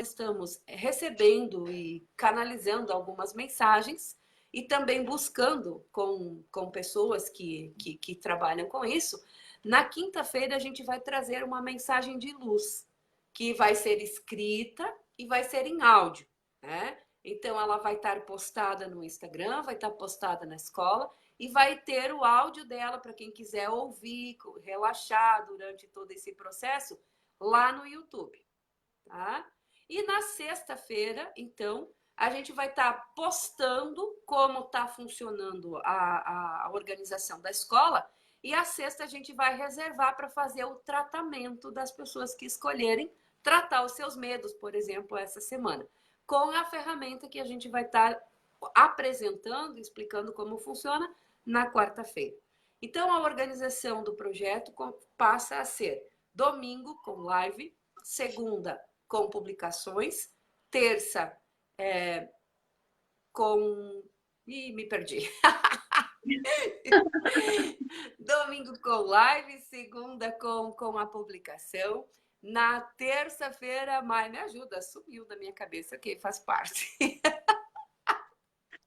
estamos recebendo e canalizando algumas mensagens e também buscando com pessoas que trabalham com isso, na quinta-feira a gente vai trazer uma mensagem de luz, que vai ser escrita e vai ser em áudio, né? Então ela vai estar postada no Instagram, vai estar postada na escola e vai ter o áudio dela para quem quiser ouvir, relaxar durante todo esse processo lá no YouTube, tá? E na sexta-feira, então, a gente vai estar postando como está funcionando a organização da escola. E a sexta a gente vai reservar para fazer o tratamento das pessoas que escolherem tratar os seus medos, por exemplo, essa semana, com a ferramenta que a gente vai estar apresentando, explicando como funciona na quarta-feira. Então, a organização do projeto passa a ser domingo com live, segunda com publicações, terça com... Ih, me perdi. Domingo com live, segunda com a publicação. Na terça-feira, Mai, me ajuda, sumiu da minha cabeça, que faz parte.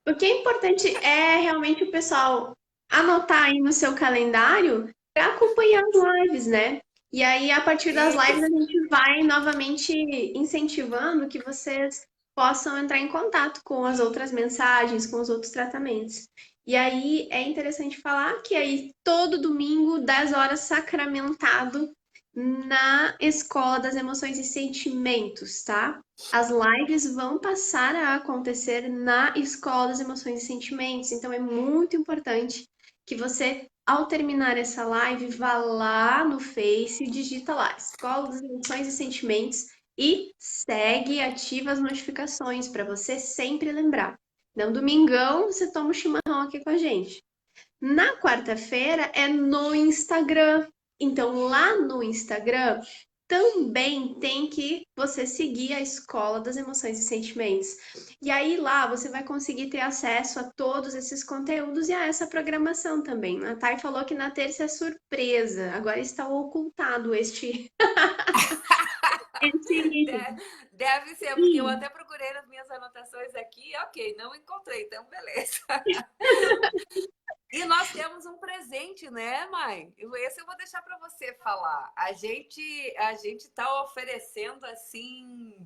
O que é importante é realmente o pessoal anotar aí no seu calendário para acompanhar as lives, né? E aí, a partir das lives, a Isso. gente vai novamente incentivando que vocês possam entrar em contato com as outras mensagens, com os outros tratamentos. E aí é interessante falar que aí todo domingo, 10 horas, sacramentado na Escola das Emoções e Sentimentos, tá? As lives vão passar a acontecer na Escola das Emoções e Sentimentos, então é muito importante que você, ao terminar essa live, vá lá no Face, digita lá, Escola das Emoções e Sentimentos e segue, ativa as notificações para você sempre lembrar. Não, domingão, você toma um chimarrão aqui com a gente. Na quarta-feira é no Instagram. Então, lá no Instagram também tem que você seguir a Escola das Emoções e Sentimentos. E aí lá você vai conseguir ter acesso a todos esses conteúdos e a essa programação também. A Thay falou que na terça é surpresa. Agora está ocultado este item. Deve ser, porque eu até procurei nas minhas anotações aqui, ok, não encontrei, então beleza. E nós temos um presente, né, mãe? Esse eu vou deixar para você falar. A gente está oferecendo assim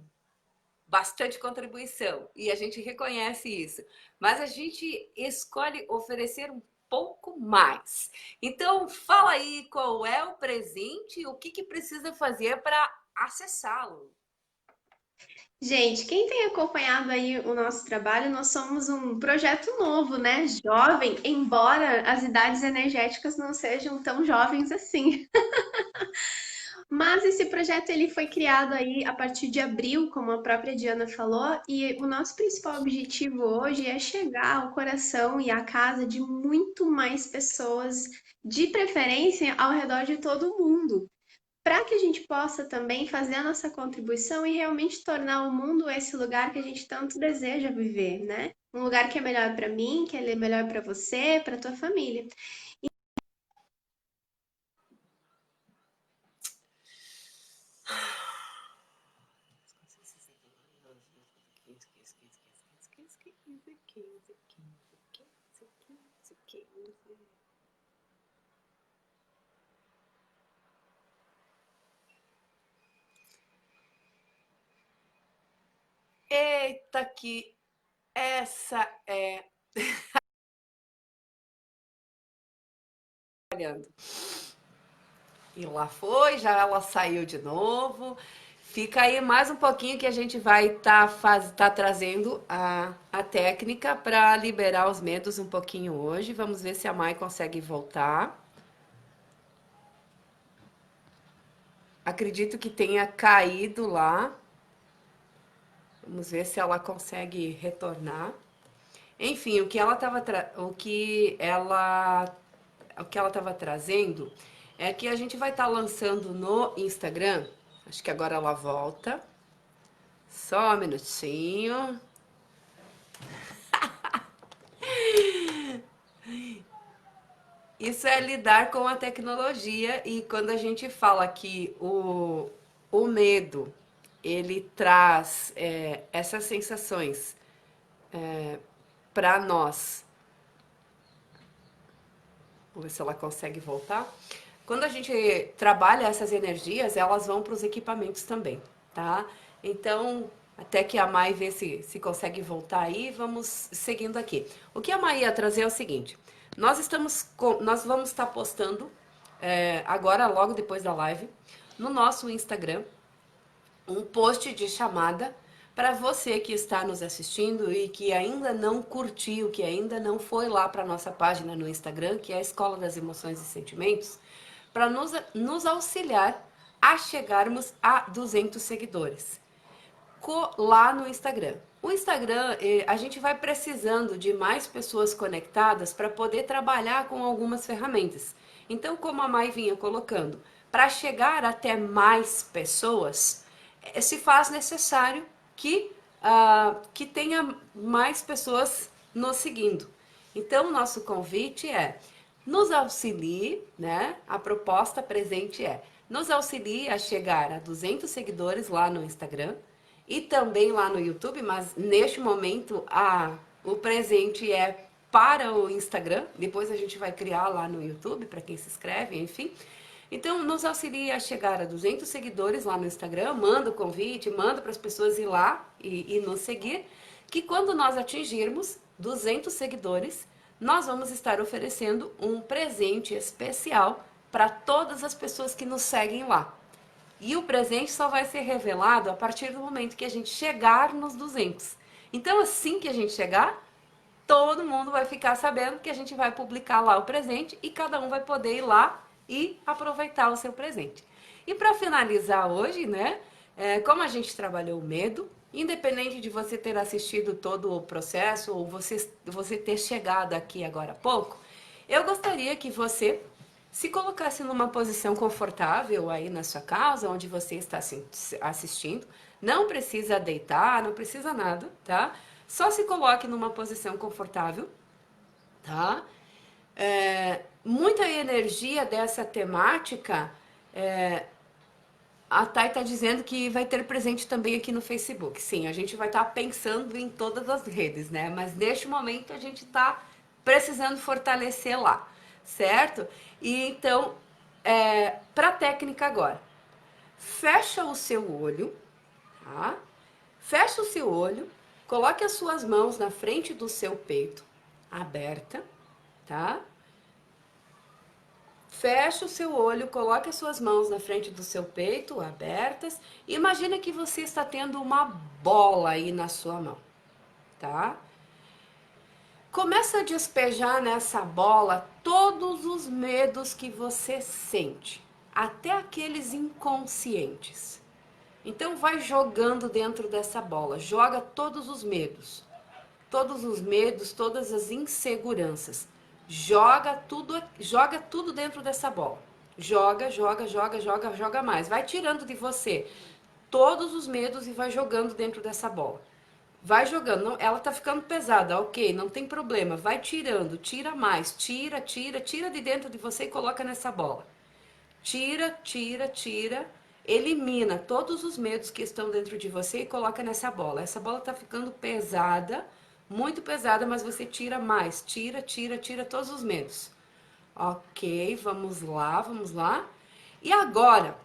bastante contribuição e a gente reconhece isso, mas a gente escolhe oferecer um pouco mais. Então, fala aí qual é o presente e o que precisa fazer para acessá-lo. Gente, quem tem acompanhado aí o nosso trabalho, nós somos um projeto novo, né? Jovem, embora as idades energéticas não sejam tão jovens assim. Mas esse projeto ele foi criado aí a partir de abril, como a própria Diana falou, e o nosso principal objetivo hoje é chegar ao coração e à casa de muito mais pessoas, de preferência ao redor de todo o mundo, para que a gente possa também fazer a nossa contribuição e realmente tornar o mundo esse lugar que a gente tanto deseja viver, né? Um lugar que é melhor para mim, que é melhor para você, para tua família. Eita, que essa é olhando. E lá foi, já ela saiu de novo. Fica aí mais um pouquinho que a gente vai tá trazendo a técnica para liberar os medos um pouquinho hoje. Vamos ver se a Mai consegue voltar. acredito que tenha caído lá. Vamos ver se ela consegue retornar. Enfim, o que ela estava trazendo é que a gente vai estar lançando no Instagram. Acho que agora ela volta. Só um minutinho. Isso é lidar com a tecnologia e quando a gente fala que o medo ele traz essas sensações para nós. Vamos ver se ela consegue voltar. Quando a gente trabalha essas energias, elas vão para os equipamentos também, tá? Então, até que a Mai vê se consegue voltar aí, vamos seguindo aqui. O que a Mai ia trazer é o seguinte: nós vamos estar postando agora, logo depois da live, no nosso Instagram, um post de chamada para você que está nos assistindo e que ainda não curtiu, que ainda não foi lá para nossa página no Instagram, que é a Escola das Emoções e Sentimentos, para nos auxiliar a chegarmos a 200 seguidores lá no Instagram. O Instagram, a gente vai precisando de mais pessoas conectadas para poder trabalhar com algumas ferramentas. Então, como a Mai vinha colocando, para chegar até mais pessoas, se faz necessário que tenha mais pessoas nos seguindo. Então, nosso convite é nos auxilie, né? A proposta presente é nos auxilie a chegar a 200 seguidores lá no Instagram e também lá no YouTube, mas neste momento o presente é para o Instagram, depois a gente vai criar lá no YouTube para quem se inscreve, enfim. Então, nos auxilie a chegar a 200 seguidores lá no Instagram, manda o convite, manda para as pessoas ir lá e nos seguir, que quando nós atingirmos 200 seguidores, nós vamos estar oferecendo um presente especial para todas as pessoas que nos seguem lá. E o presente só vai ser revelado a partir do momento que a gente chegar nos 200. Então, assim que a gente chegar, todo mundo vai ficar sabendo que a gente vai publicar lá o presente e cada um vai poder ir lá e aproveitar o seu presente. E para finalizar hoje, né, como a gente trabalhou o medo, independente de você ter assistido todo o processo ou você ter chegado aqui agora há pouco, eu gostaria que você se colocasse numa posição confortável aí na sua casa, onde você está assistindo. Não precisa deitar, não precisa nada, tá? Só se coloque numa posição confortável, tá? Muita energia dessa temática, a Thay está dizendo que vai ter presente também aqui no Facebook. Sim, a gente vai estar pensando em todas as redes, né? Mas neste momento a gente está precisando fortalecer lá, certo? E então, para a técnica agora, fecha o seu olho, tá? Fecha o seu olho, coloque as suas mãos na frente do seu peito, aberta, tá? Fecha o seu olho, coloque as suas mãos na frente do seu peito, abertas. E imagina que você está tendo uma bola aí na sua mão, tá? Começa a despejar nessa bola todos os medos que você sente, até aqueles inconscientes. Então vai jogando dentro dessa bola, joga todos os medos, todas as inseguranças. Joga tudo dentro dessa bola. Joga mais. Vai tirando de você todos os medos e vai jogando dentro dessa bola. Vai jogando, não, ela tá ficando pesada, ok, não tem problema. Vai tirando, tira mais, tira de dentro de você e coloca nessa bola. Tira, elimina todos os medos que estão dentro de você e coloca nessa bola. Essa bola tá ficando pesada, muito pesada, mas você tira mais, tira todos os medos. Ok, vamos lá. E agora,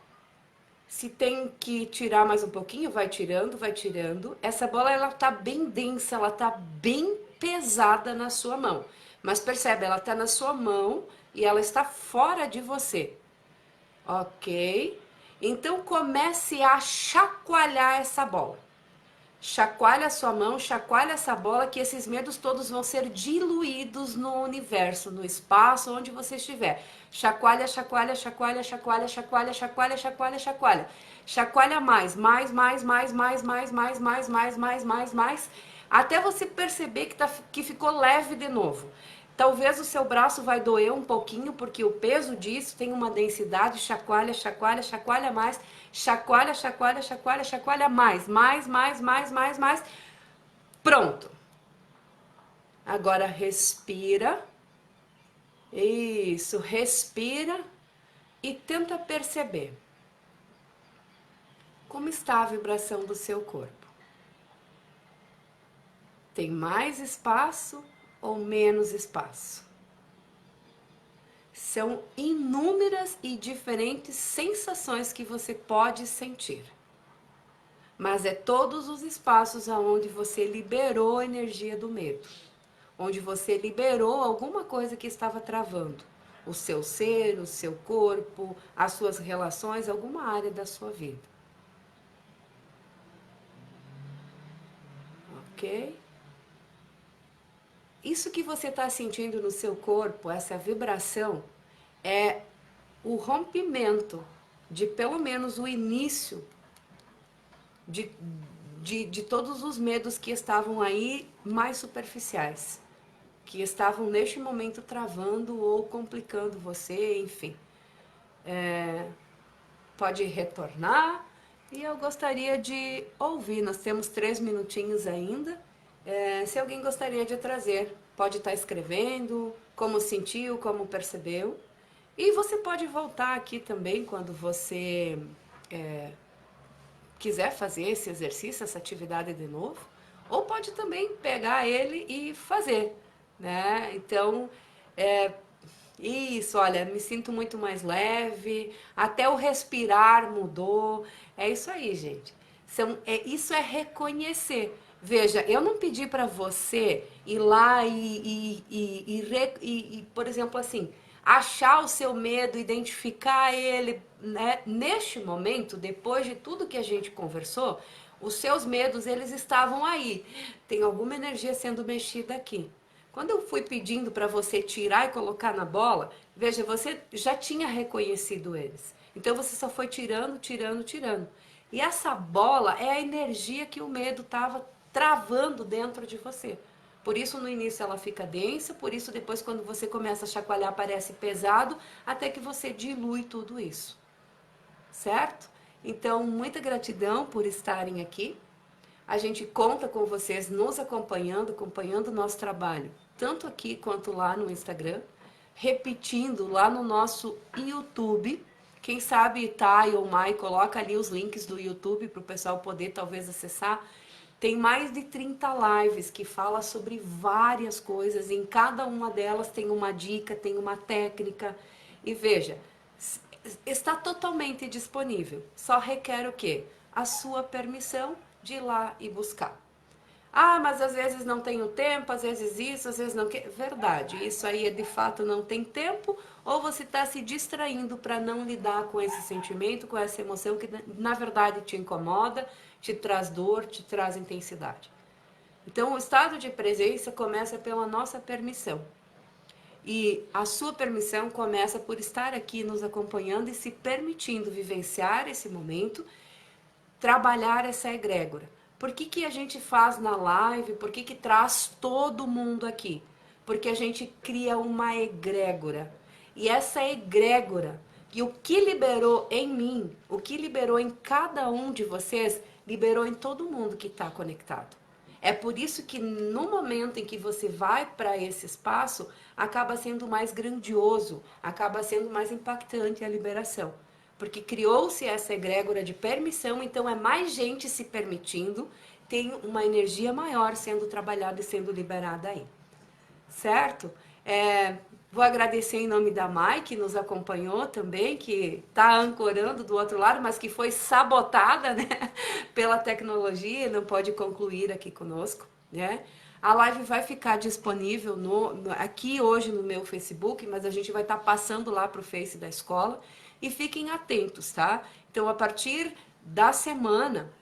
se tem que tirar mais um pouquinho, vai tirando. Essa bola, ela tá bem densa, ela tá bem pesada na sua mão. Mas percebe, ela tá na sua mão e ela está fora de você. Ok? Então comece a chacoalhar essa bola. Chacoalha a sua mão, chacoalha essa bola, que esses medos todos vão ser diluídos no universo, no espaço, onde você estiver. Chacoalha, chacoalha, chacoalha, chacoalha, chacoalha, chacoalha, chacoalha, chacoalha. Chacoalha mais, mais, até você perceber que ficou leve de novo. Talvez o seu braço vai doer um pouquinho, porque o peso disso tem uma densidade, chacoalha, chacoalha, chacoalha mais, chacoalha, chacoalha, chacoalha, chacoalha mais. Pronto. Agora respira. Isso, respira e tenta perceber como está a vibração do seu corpo. Tem mais espaço ou menos espaço? São inúmeras e diferentes sensações que você pode sentir. Mas é todos os espaços onde você liberou a energia do medo. Onde você liberou alguma coisa que estava travando. O seu ser, o seu corpo, as suas relações, alguma área da sua vida. Ok? Isso que você está sentindo no seu corpo, essa vibração, é o rompimento de pelo menos o início de, de todos os medos que estavam aí mais superficiais, que estavam neste momento travando ou complicando você, enfim. Pode retornar e eu gostaria de ouvir, nós temos 3 minutinhos ainda, se alguém gostaria de trazer, pode estar escrevendo, como sentiu, como percebeu, e você pode voltar aqui também quando você quiser fazer esse exercício, essa atividade de novo, ou pode também pegar ele e fazer, né? Então, isso, olha, me sinto muito mais leve, até o respirar mudou. É isso aí, gente. Isso é reconhecer. Veja, eu não pedi para você ir lá por exemplo, assim, achar o seu medo, identificar ele, né? Neste momento, depois de tudo que a gente conversou, os seus medos, eles estavam aí. Tem alguma energia sendo mexida aqui. Quando eu fui pedindo para você tirar e colocar na bola, veja, você já tinha reconhecido eles. Então você só foi tirando, tirando, tirando. E essa bola é a energia que o medo estava travando dentro de você. Por isso no início ela fica densa, por isso depois quando você começa a chacoalhar parece pesado, até que você dilui tudo isso. Certo? Então, muita gratidão por estarem aqui. A gente conta com vocês nos acompanhando, acompanhando o nosso trabalho, tanto aqui quanto lá no Instagram, repetindo lá no nosso YouTube. Quem sabe Thay ou Mai coloca ali os links do YouTube para o pessoal poder talvez acessar. Tem mais de 30 lives que fala sobre várias coisas, e em cada uma delas tem uma dica, tem uma técnica. E veja, está totalmente disponível. Só requer o quê? A sua permissão de ir lá e buscar. Ah, mas às vezes não tenho tempo, às vezes isso, às vezes não quer. Verdade, isso aí é de fato não tem tempo, ou você está se distraindo para não lidar com esse sentimento, com essa emoção que na verdade te incomoda, te traz dor, te traz intensidade. Então o estado de presença começa pela nossa permissão. E a sua permissão começa por estar aqui nos acompanhando e se permitindo vivenciar esse momento, trabalhar essa egrégora. Por que a gente faz na live? Por que traz todo mundo aqui? Porque a gente cria uma egrégora. E essa egrégora, e o que liberou em mim, o que liberou em cada um de vocês, liberou em todo mundo que está conectado. É por isso que no momento em que você vai para esse espaço, acaba sendo mais grandioso, acaba sendo mais impactante a liberação. Porque criou-se essa egrégora de permissão, então é mais gente se permitindo, tem uma energia maior sendo trabalhada e sendo liberada aí. Certo? Vou agradecer em nome da Mai, que nos acompanhou também, que está ancorando do outro lado, mas que foi sabotada, né, pela tecnologia e não pode concluir aqui conosco, né? A live vai ficar disponível aqui hoje no meu Facebook, mas a gente vai estar passando lá para o Face da escola. E fiquem atentos, tá? Então, a partir da semana,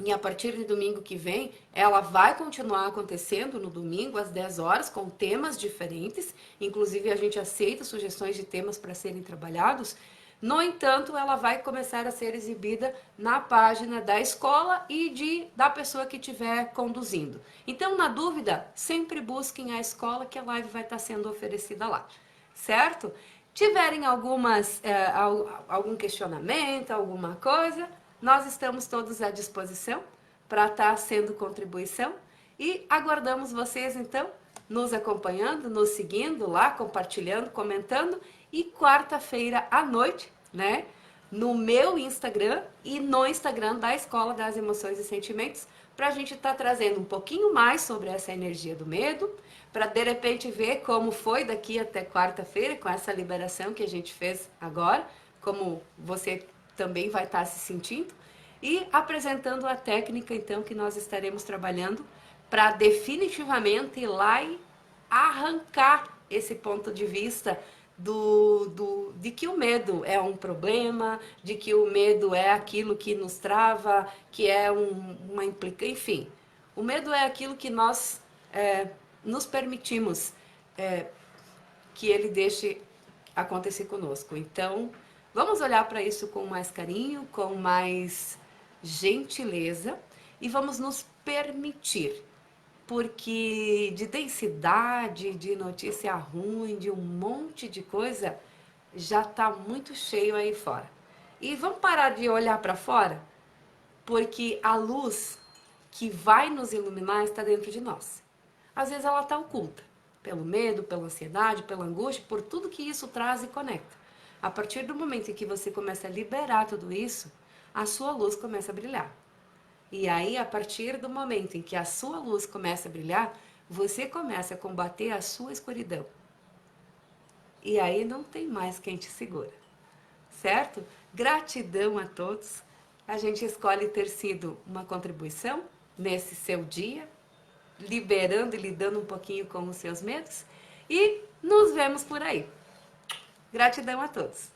E a partir de domingo que vem, ela vai continuar acontecendo no domingo às 10 horas com temas diferentes. Inclusive, a gente aceita sugestões de temas para serem trabalhados. No entanto, ela vai começar a ser exibida na página da escola e da pessoa que estiver conduzindo. Então, na dúvida, sempre busquem a escola que a live vai estar sendo oferecida lá, certo? Tiverem algum questionamento, alguma coisa, nós estamos todos à disposição para estar sendo contribuição e aguardamos vocês, então, nos acompanhando, nos seguindo lá, compartilhando, comentando. E quarta-feira à noite, né, no meu Instagram e no Instagram da Escola das Emoções e Sentimentos, para a gente estar trazendo um pouquinho mais sobre essa energia do medo, para de repente ver como foi daqui até quarta-feira, com essa liberação que a gente fez agora, como você também vai estar se sentindo, e apresentando a técnica, então, que nós estaremos trabalhando para definitivamente ir lá e arrancar esse ponto de vista de que o medo é um problema, de que o medo é aquilo que nos trava, que é uma implica, enfim. O medo é aquilo que nós nos permitimos que ele deixe acontecer conosco. Então, vamos olhar para isso com mais carinho, com mais gentileza e vamos nos permitir, porque de densidade, de notícia ruim, de um monte de coisa, já está muito cheio aí fora. E vamos parar de olhar para fora, porque a luz que vai nos iluminar está dentro de nós. Às vezes ela está oculta, pelo medo, pela ansiedade, pela angústia, por tudo que isso traz e conecta. A partir do momento em que você começa a liberar tudo isso, a sua luz começa a brilhar. E aí, a partir do momento em que a sua luz começa a brilhar, você começa a combater a sua escuridão. E aí não tem mais quem te segura, certo? Gratidão a todos. A gente escolhe ter sido uma contribuição nesse seu dia, liberando e lidando um pouquinho com os seus medos. E nos vemos por aí. Gratidão a todos.